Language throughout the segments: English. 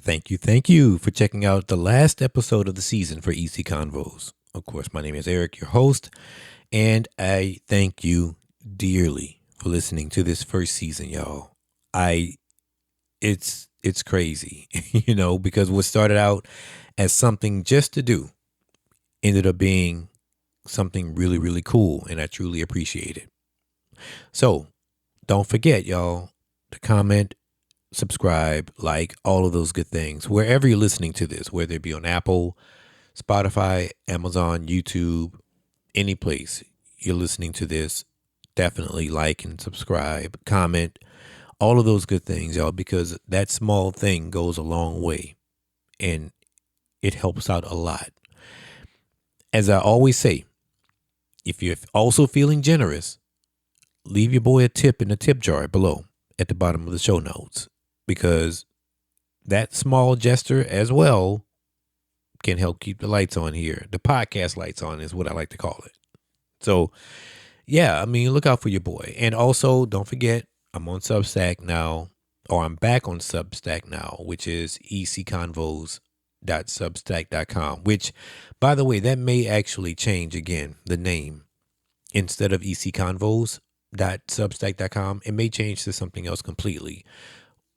Thank you for checking out the last episode of the season for EC Convos. Of course, my name is Eric, your host, and I thank you dearly for listening to this first season, y'all. I it's crazy, because what started out as something just to do ended up being something really, really cool, and I truly appreciate it. So, don't forget, y'all, to comment, subscribe, like all of those good things wherever you're listening to this, whether it be on Apple, Spotify, Amazon, YouTube, any place you're listening to this. Definitely like and subscribe, comment, all of those good things, y'all, because that small thing goes a long way and it helps out a lot. As I always say, if you're also feeling generous, leave your boy a tip in the tip jar below at the bottom of the show notes, because that small gesture as well can help keep the lights on here. The podcast lights on is what I like to call it. So, yeah, I mean, look out for your boy. And also, don't forget, I'm on Substack now, or I'm back on Substack now, which is ecconvos.substack.com, which, by the way, that may actually change again, the name. Instead of ecconvos.substack.com, it may change to something else completely.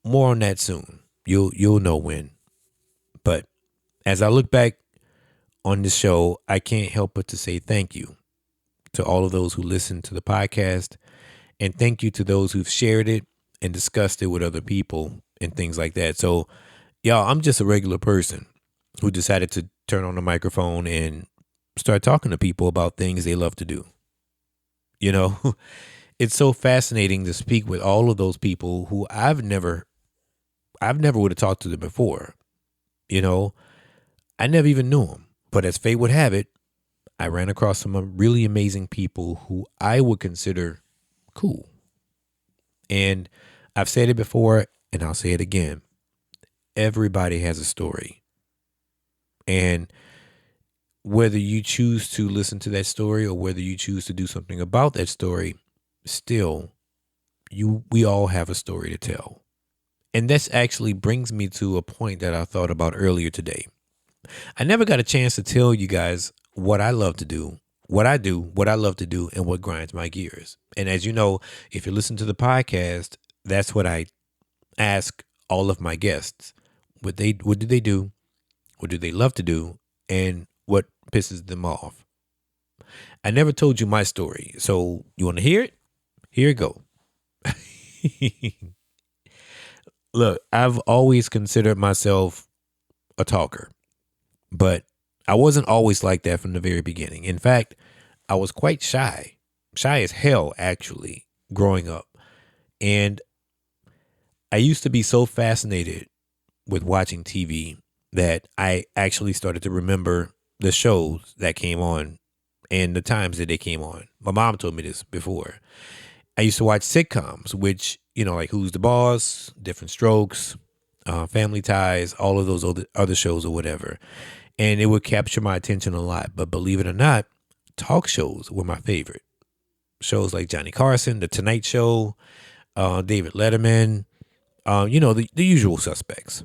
More on that soon. You'll know when. But as I look back on this show, I can't help but to say thank you to all of those who listen to the podcast, and thank you to those who've shared it and discussed it with other people and things like that. So, y'all, I'm just a regular person who decided to turn on the microphone and start talking to people about things they love to do. It's so fascinating to speak with all of those people who I've never would have talked to them before. I never even knew them. But as fate would have it, I ran across some really amazing people who I would consider cool. And I've said it before, and I'll say it again. Everybody has a story. And whether you choose to listen to that story or whether you choose to do something about that story, still, we all have a story to tell. And this actually brings me to a point that I thought about earlier today. I never got a chance to tell you guys what I love to do, what I do, what I love to do, and what grinds my gears. And as you know, if you listen to the podcast, that's what I ask all of my guests. What do they do? What do they love to do? And what pisses them off? I never told you my story. So you want to hear it? Here it go. Look, I've always considered myself a talker, but I wasn't always like that from the very beginning. In fact, I was quite shy as hell, actually, growing up. And I used to be so fascinated with watching TV that I actually started to remember the shows that came on and the times that they came on. My mom told me this before. I used to watch sitcoms, which, like Who's the Boss, Different Strokes, Family Ties, all of those other shows or whatever. And it would capture my attention a lot. But believe it or not, talk shows were my favorite. Shows like Johnny Carson, The Tonight Show, David Letterman, the usual suspects.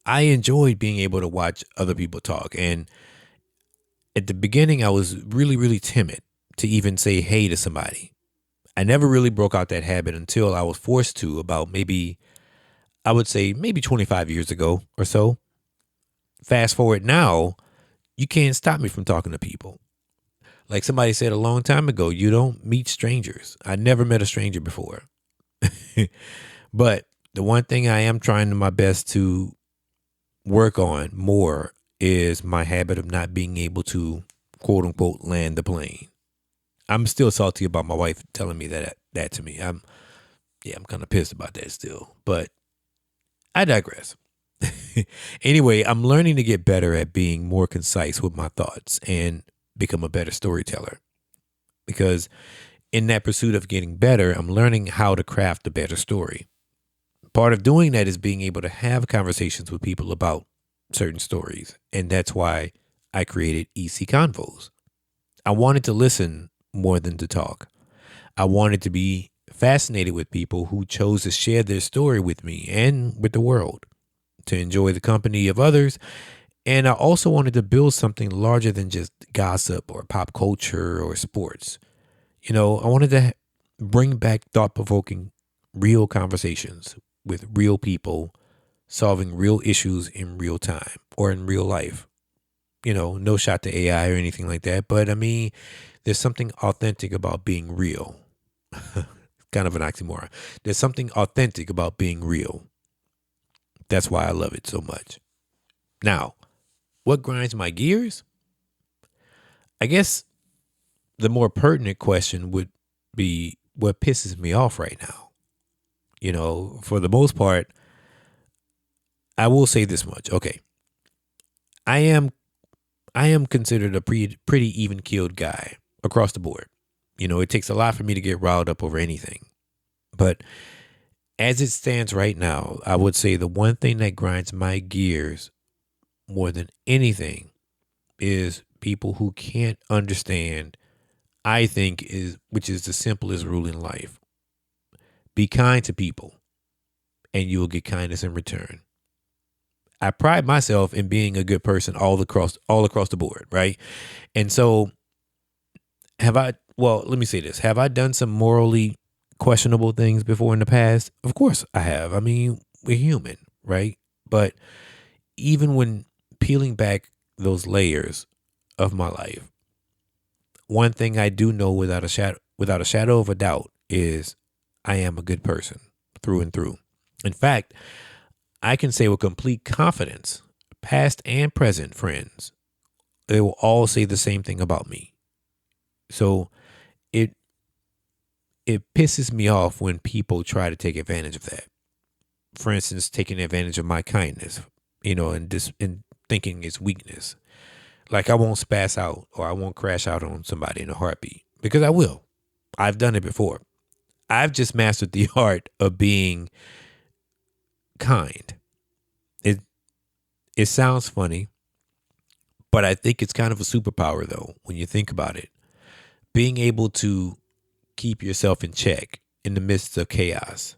I enjoyed being able to watch other people talk. And at the beginning, I was really, really timid to even say hey to somebody. I never really broke out that habit until I was forced to about maybe 25 years ago or so. Fast forward now, you can't stop me from talking to people. Like somebody said a long time ago, you don't meet strangers. I never met a stranger before. But the one thing I am trying my best to work on more is my habit of not being able to, quote unquote, land the plane. I'm still salty about my wife telling me that to me. I'm kind of pissed about that still, but I digress. Anyway, I'm learning to get better at being more concise with my thoughts and become a better storyteller. Because in that pursuit of getting better, I'm learning how to craft a better story. Part of doing that is being able to have conversations with people about certain stories. And that's why I created EC Convos. I wanted to listen more than to talk. I wanted to be fascinated with people who chose to share their story with me and with the world. to enjoy the company of others. And I also wanted to build something larger than just gossip or pop culture or sports. I wanted to bring back thought provoking, real conversations with real people solving real issues in real time or in real life. No shot to AI or anything like that. But I mean, there's something authentic about being real. Kind of an oxymoron. There's something authentic about being real. That's why I love it so much. Now, what grinds my gears? I guess the more pertinent question would be what pisses me off right now. For the most part, I will say this much. Okay. I am considered a pretty even keeled guy across the board. It takes a lot for me to get riled up over anything. But as it stands right now, I would say the one thing that grinds my gears more than anything is people who can't understand, I think, which is the simplest rule in life. Be kind to people and you will get kindness in return. I pride myself in being a good person all across the board, right? And so let me say this. Have I done some morally questionable things before in the past? Of course I have. I mean, we're human, right? But even when peeling back those layers of my life, one thing I do know without a shadow of a doubt is I am a good person through and through. In fact, I can say with complete confidence, past and present friends, they will all say the same thing about me. So it pisses me off when people try to take advantage of that. For instance, taking advantage of my kindness, and thinking it's weakness. Like I won't spaz out or I won't crash out on somebody in a heartbeat because I will. I've done it before. I've just mastered the art of being kind. It sounds funny, but I think it's kind of a superpower though when you think about it. Being able to keep yourself in check in the midst of chaos.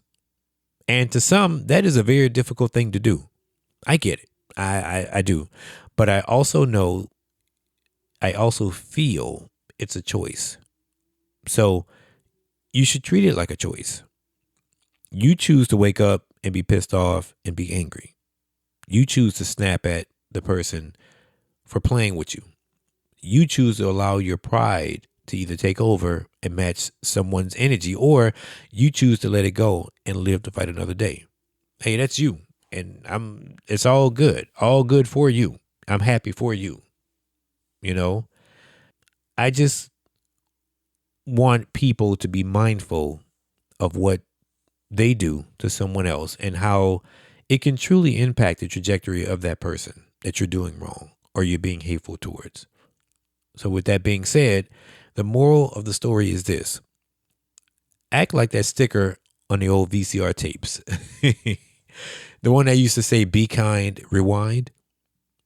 And to some, that is a very difficult thing to do. I get it. I do. But I also feel it's a choice. So you should treat it like a choice. You choose to wake up and be pissed off and be angry. You choose to snap at the person for playing with you. You choose to allow your pride to either take over and match someone's energy, or you choose to let it go and live to fight another day. Hey, that's you. And it's all good for you. I'm happy for you. I just want people to be mindful of what they do to someone else and how it can truly impact the trajectory of that person that you're doing wrong or you're being hateful towards. So with that being said, the moral of the story is this. Act like that sticker on the old VCR tapes. The one that used to say, be kind, rewind.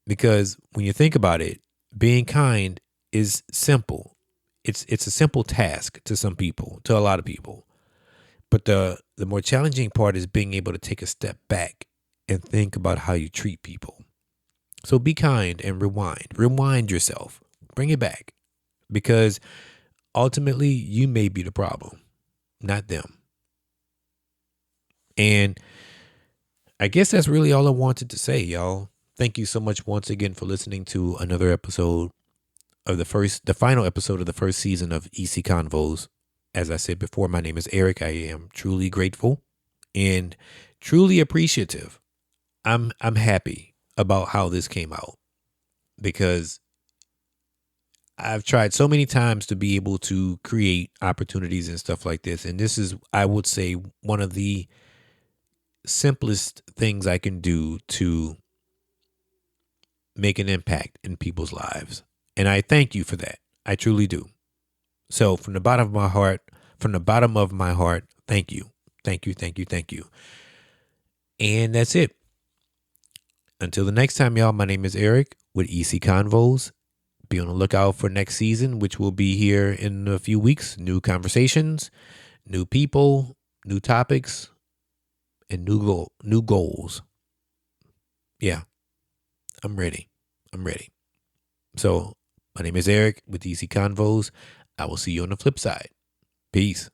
Because when you think about it, being kind is simple. It's a simple task to some people, to a lot of people. But the more challenging part is being able to take a step back and think about how you treat people. So be kind and rewind. Rewind yourself. Bring it back. Because ultimately, you may be the problem, not them. And I guess that's really all I wanted to say, y'all. Thank you so much once again for listening to another episode of the final episode of the first season of EC Convos. As I said before, my name is Eric. I am truly grateful and truly appreciative. I'm happy about how this came out because I've tried so many times to be able to create opportunities and stuff like this. And this is, I would say, one of the simplest things I can do to make an impact in people's lives. And I thank you for that. I truly do. So from the bottom of my heart, thank you. Thank you, thank you, thank you. And that's it. Until the next time, y'all, my name is Eric with EC Convos. Be on the lookout for next season, which will be here in a few weeks. New conversations, new people, new topics, and new goals. Yeah, I'm ready. I'm ready. So, my name is Eric with EC Convos. I will see you on the flip side. Peace.